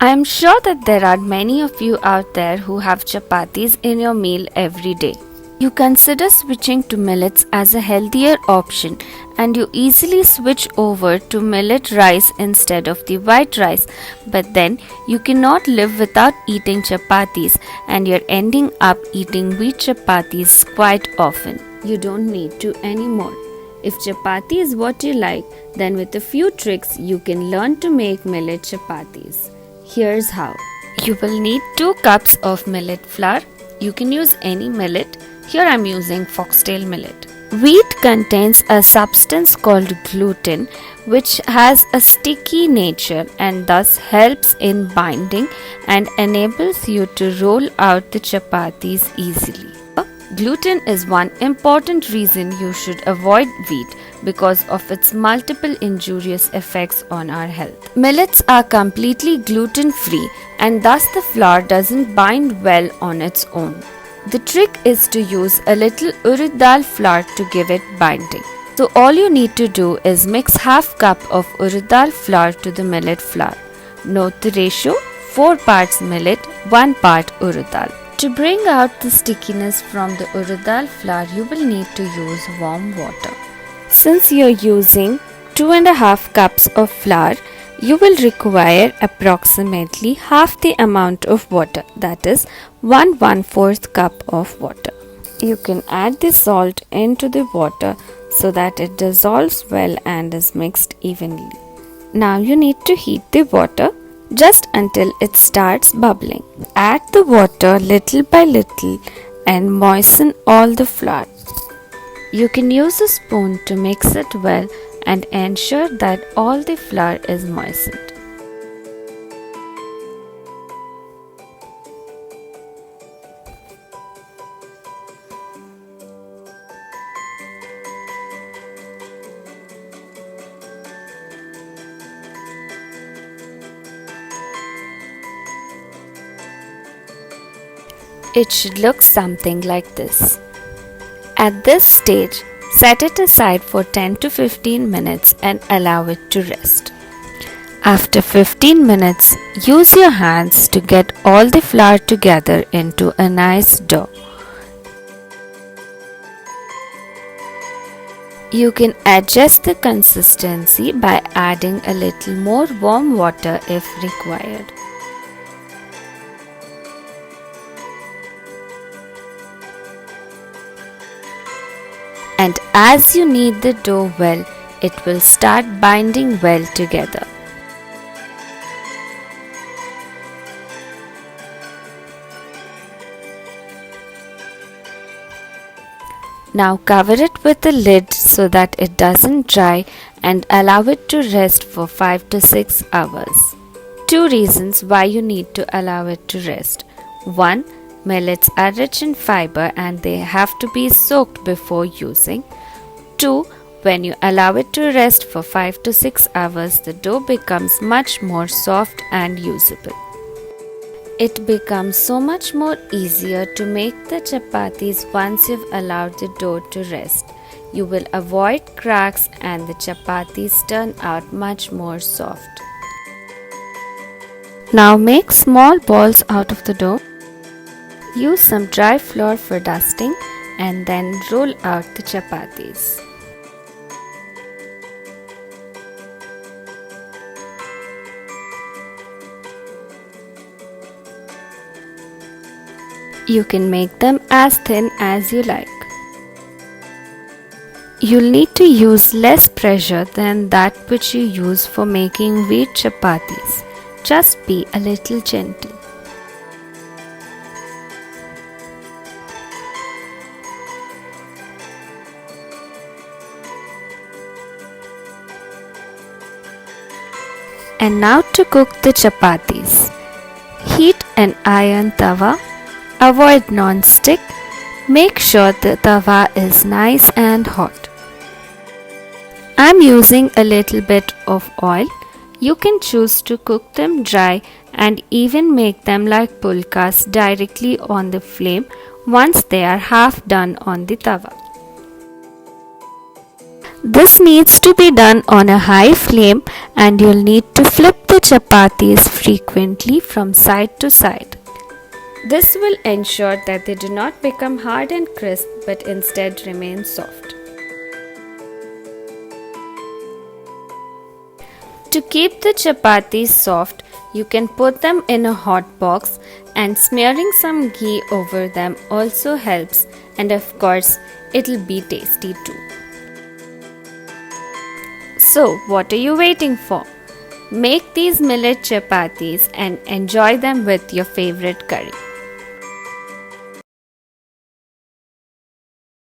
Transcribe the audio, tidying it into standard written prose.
I am sure that there are many of you out there who have chapatis in your meal every day. You consider switching to millets as a healthier option, and you easily switch over to millet rice instead of the white rice, but then you cannot live without eating chapatis, and you're ending up eating wheat chapatis quite often. You don't need to anymore. If chapati is what you like, then with a few tricks you can learn to make millet chapatis. Here's how. You will need 2 cups of millet flour. You can use any millet. Here I am using foxtail millet. Wheat contains a substance called gluten, which has a sticky nature and thus helps in binding and enables you to roll out the chapatis easily. Gluten is one important reason you should avoid wheat because of its multiple injurious effects on our health. Millets are completely gluten-free and thus the flour doesn't bind well on its own. The trick is to use a little urad dal flour to give it binding. So all you need to do is mix half cup of urad dal flour to the millet flour. Note the ratio: 4 parts millet, 1 part urad dal. To bring out the stickiness from the urad dal flour, you will need to use warm water. Since you're using 2.5 cups of flour, you will require approximately half the amount of water, that is 1/4 cup of water. You can add the salt into the water so that it dissolves well and is mixed evenly. Now you need to heat the water just until it starts bubbling. Add the water little by little and moisten all the flour. You can use a spoon to mix it well and ensure that all the flour is moistened. It should look something like this. At this stage, set it aside for 10 to 15 minutes and allow it to rest. After 15 minutes, use your hands to get all the flour together into a nice dough. You can adjust the consistency by adding a little more warm water if required. And as you knead the dough well, it will start binding well together. Now cover it with a lid so that it doesn't dry and allow it to rest for 5 to 6 hours. 2 reasons why you need to allow it to rest. 1. Millets are rich in fiber and they have to be soaked before using. 2. When you allow it to rest for 5 to 6 hours, the dough becomes much more soft and usable. It becomes so much more easier to make the chapatis once you've allowed the dough to rest. You will avoid cracks and the chapatis turn out much more soft. Now make small balls out of the dough. Use some dry flour for dusting and then roll out the chapatis. You can make them as thin as you like. You'll need to use less pressure than that which you use for making wheat chapatis. Just be a little gentle. And now to cook the chapatis. Heat an iron tawa. Avoid non-stick. Make sure the tawa is nice and hot. I'm using a little bit of oil. You can choose to cook them dry and even make them like pulkas directly on the flame once they are half done on the tawa. This needs to be done on a high flame, and you'll need to flip the chapatis frequently from side to side. This will ensure that they do not become hard and crisp but instead remain soft. To keep the chapatis soft, you can put them in a hot box, and smearing some ghee over them also helps, and of course it'll be tasty too. So what are you waiting for? Make these millet chapatis and enjoy them with your favorite curry.